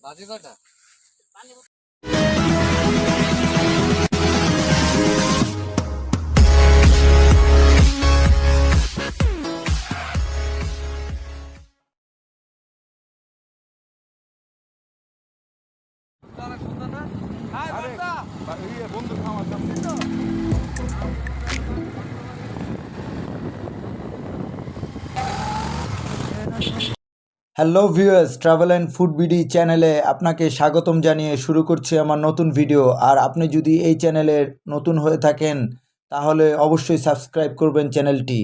বাজে কটা? বন্ধু খাওয়া যাচ্ছে তো। Hello viewers, travel and food BD চ্যানেলে আপনাকে স্বাগতম জানিয়ে শুরু করছি আমার নতুন ভিডিও। আর আপনি যদি এই চ্যানেলের নতুন হয়ে থাকেন তাহলে অবশ্যই সাবস্ক্রাইব করবেন চ্যানেলটি।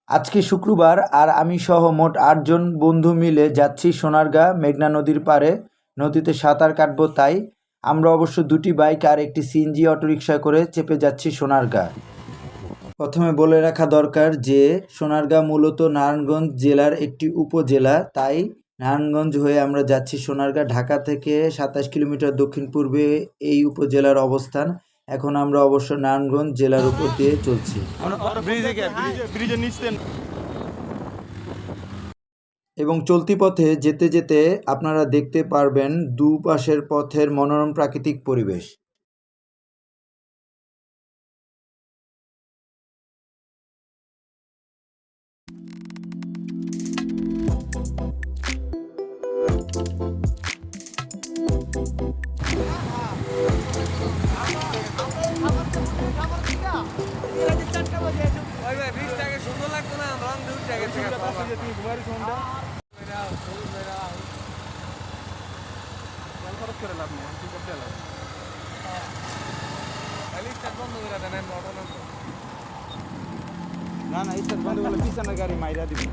আজকে শুক্রবার আর আমি সহ মোট 8 জন বন্ধু মিলে যাচ্ছি সোনারগাঁ মেঘনা নদীর পাড়ে। নদীতে সাঁতার কাটবো, তাই আমরা অবশ্য দুটি বাইক আর একটি সিএনজি অটোরিকশা করে চেপে যাচ্ছি সোনারগাঁ। প্রথমে বলে রাখা দরকার যে সোনারগাঁ মূলত নারায়ণগঞ্জ জেলার একটি উপজেলা, তাই নারায়ণগঞ্জ হয়ে আমরা যাচ্ছি সোনারগাঁ। ঢাকা থেকে 27 কিলোমিটার দক্ষিণ পূর্বে এই উপজেলার অবস্থান। এখন আমরা অবশ্য নারায়ণগঞ্জ জেলার উপর দিয়ে চলছি এবং চলতি পথে যেতে যেতে আপনারা দেখতে পারবেন দুপাশের পথের মনোরম প্রাকৃতিক পরিবেশ। সুন্দর লাগতো না? রং দূর জায়গা থেকে করে লাভ নেই, ঠিক করতে লাভ না। না ইচ্ছা বন্ধ করলে পিছনের গাড়ি মাইরা দিবে।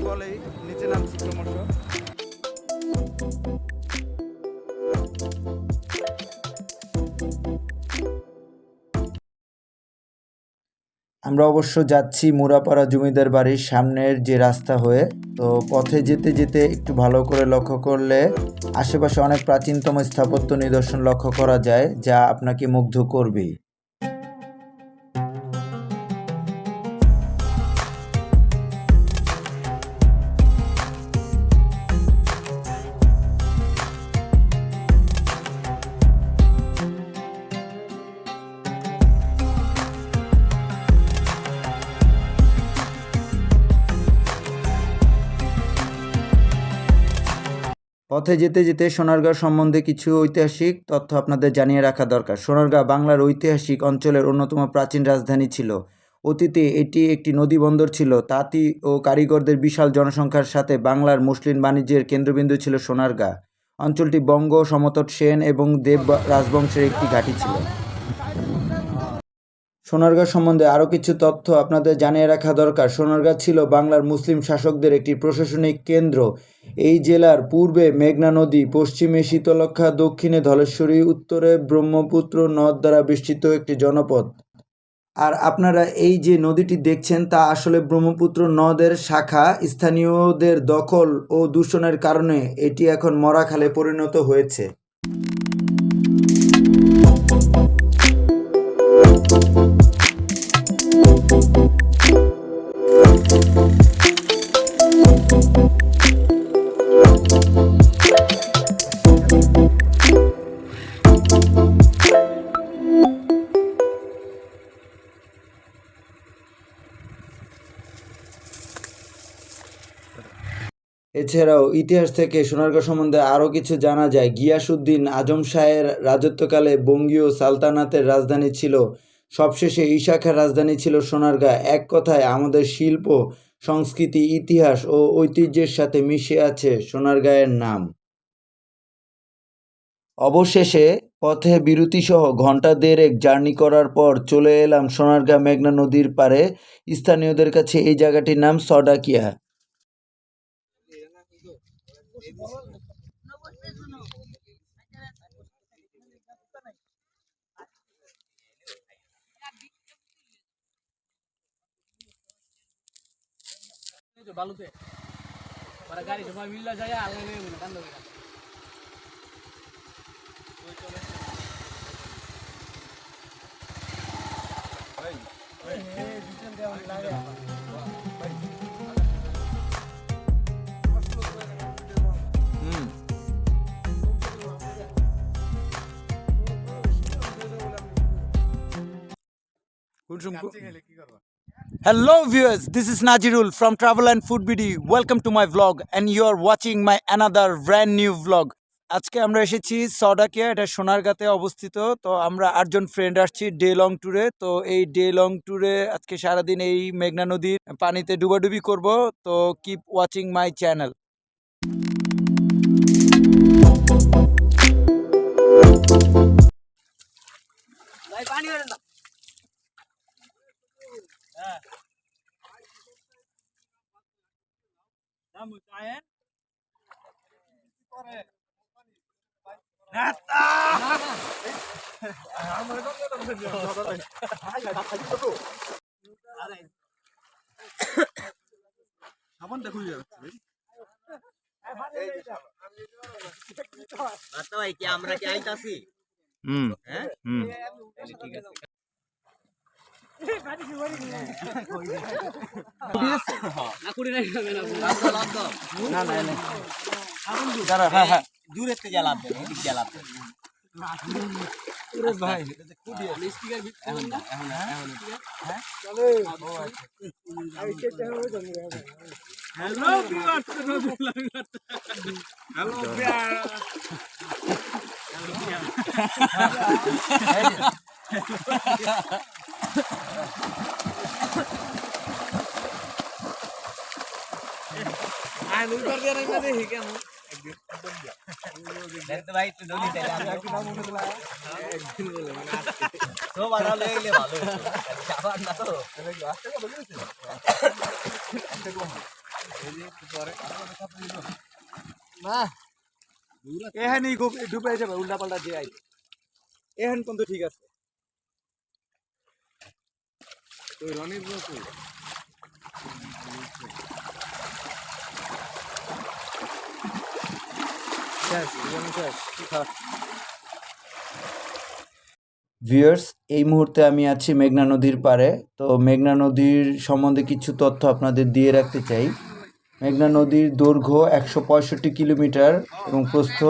বলে নিচে নামছি ক্রমশ। আমরা অবশ্য যাচ্ছি মুরাপাড়া জমিদার বাড়ির সামনের যে রাস্তা হয়ে। তো পথে যেতে যেতে একটু ভালো করে লক্ষ্য করলে আশেপাশে অনেক প্রাচীনতম স্থাপত্য নিদর্শন লক্ষ্য করা যায়, যা আপনাকে মুগ্ধ করবে। পথে যেতে যেতে সোনারগাঁ সম্বন্ধে কিছু ঐতিহাসিক তথ্য আপনাদের জানিয়ে রাখা দরকার। সোনারগাঁ বাংলার ঐতিহাসিক অঞ্চলের অন্যতম প্রাচীন রাজধানী ছিল। অতীতে এটি একটি নদীবন্দর ছিল। তাঁতি ও কারিগরদের বিশাল জনসংখ্যার সাথে বাংলার মসলিন বাণিজ্যের কেন্দ্রবিন্দু ছিল সোনারগাঁ। অঞ্চলটি বঙ্গ, সমতট সেন এবং দেব রাজবংশের একটি ঘাঁটি ছিল। সোনারগাঁ সম্বন্ধে আরও কিছু তথ্য আপনাদের জানিয়ে রাখা দরকার। সোনারগাঁ ছিল বাংলার মুসলিম শাসকদের একটি প্রশাসনিক কেন্দ্র। এই জেলার পূর্বে মেঘনা নদী, পশ্চিমে শীতলক্ষ্যা, দক্ষিণে ধলেশ্বরী, উত্তরে ব্রহ্মপুত্র নদ দ্বারা বেষ্টিত একটি জনপদ। আর আপনারা এই যে নদীটি দেখছেন তা আসলে ব্রহ্মপুত্র নদের শাখা। স্থানীয়দের দখল ও দূষণের কারণে এটি এখন মরা খালে পরিণত হয়েছে। এছাড়াও ইতিহাস থেকে সোনারগাঁ সম্বন্ধে আরও কিছু জানা যায়। গিয়াসউদ্দিন আজম শাহের রাজত্বকালে বঙ্গীয় সালতানাতের রাজধানী ছিল। সবশেষে এই শাখার রাজধানী ছিল সোনারগাঁ। এক কথায় আমাদের শিল্প, সংস্কৃতি, ইতিহাস ও ঐতিহ্যের সাথে মিশে আছে সোনারগাঁয়ের নাম। অবশেষে পথে বিরতিসহ ঘন্টা দেড়েক জার্নি করার পর চলে এলাম সোনারগাঁ মেঘনা নদীর পাড়ে। স্থানীয়দের কাছে এই জায়গাটির নাম সডাকিয়া। বালুতে গাড়ি সবাই মিল্লা যায় আল্লাহ কান্দ Hello viewers, this is Najirul from Travel and Food BD. Welcome to my vlog and you are watching my another brand new vlog. আজকে আমরা এসেছি সডাকিয়া, এটা সোনারগাঁতে অবস্থিত। তো আমরা 8জন ফ্রেন্ড আসছি ডে লং ট্যুরে। তো এই ডে লং ট্যুরে আজকে সারাদিন এই মেঘনা নদীর পানিতে ডুবাডুবি করব। তো কিপ ওয়াচিং মাই চ্যানেল। ভাই পানি ওরে না। হ্যাঁ নাম কায়েন করে নাতা আমার তো আরে সাবান দেখুন যাচ্ছে ভাই বাতা ভাই কি আমরা কি আইতাছি হ্যাঁ ঠিক আছে না দূরে থেকে জ্বালাব জ্বালাব ভাই ভাই তো দলি চাই তো বাড়া লেলে ভালো আবার না তো না এখানেই ডুবে যাবে উল্টা পাল্টা দিয়ে আই এখন কোন তো ঠিক আছে ওই রনির মতো ভিউয়ার্স, এই মুহূর্তে আমি আছি মেঘনা নদীর পাড়ে। তো মেঘনা নদীর সম্বন্ধে কিছু তথ্য আপনাদের দিয়ে রাখতে চাই। মেঘনা নদীর দৈর্ঘ্য 165 কিলোমিটার এবং প্রস্থ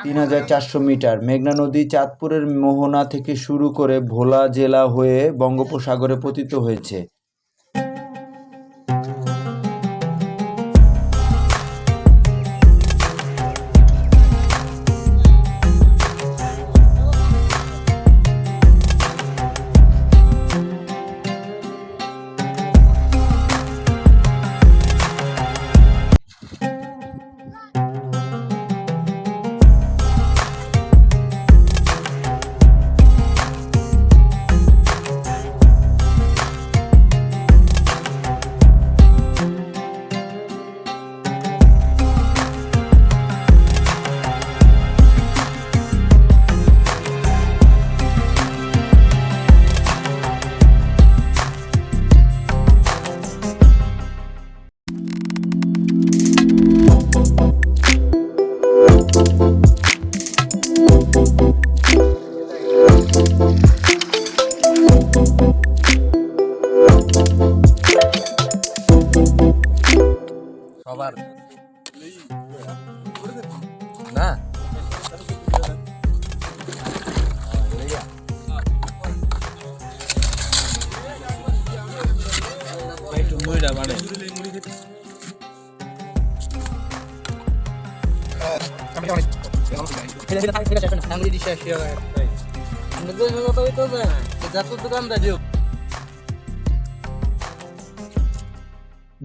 3400 মিটার। মেঘনা নদী চাঁদপুরের মোহনা থেকে শুরু করে ভোলা জেলা হয়ে বঙ্গোপসাগরে পতিত হয়েছে। সবার না একটু মইরা মানে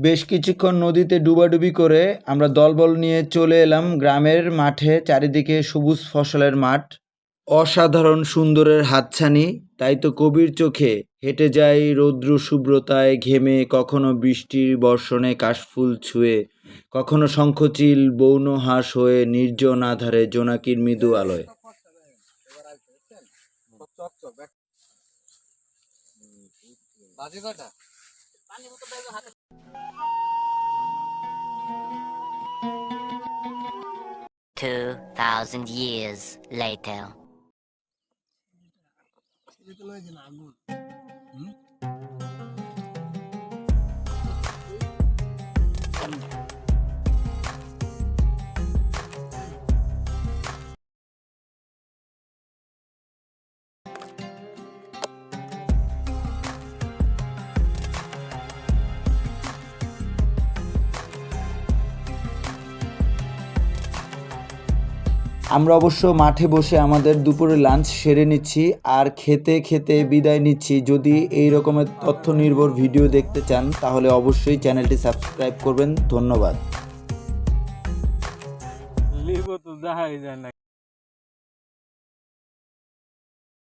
বেশ কিছুক্ষণ নদীতে ডুবাডুবি করে আমরা দলবল নিয়ে চলে এলাম গ্রামের মাঠে। চারিদিকে সবুজ ফসলের মাঠ, অসাধারণ সুন্দরের হাতছানি। তাই তো কবির চোখে হেঁটে যাই রৌদ্র শুভ্রতায় ঘেমে, কখনো বৃষ্টির বর্ষণে কাশফুল ছুঁয়ে, কখনো শঙ্খচিল বৌন হাঁস হয়ে নির্জন আধারে জোনাকির মৃদু আলোয়। বাজে কটা 2,000 years later. আমরা অবশ্য মাঠে বসে আমাদের দুপুরে লাঞ্চ সেরে নিচ্ছি আর খেতে খেতে বিদায় নিচ্ছি। যদি এই রকমের তথ্য নির্ভর ভিডিও দেখতে চান তাহলে অবশ্যই চ্যানেলটি সাবস্ক্রাইব করবেন। ধন্যবাদ। লিবো তো দেখাই যায় না।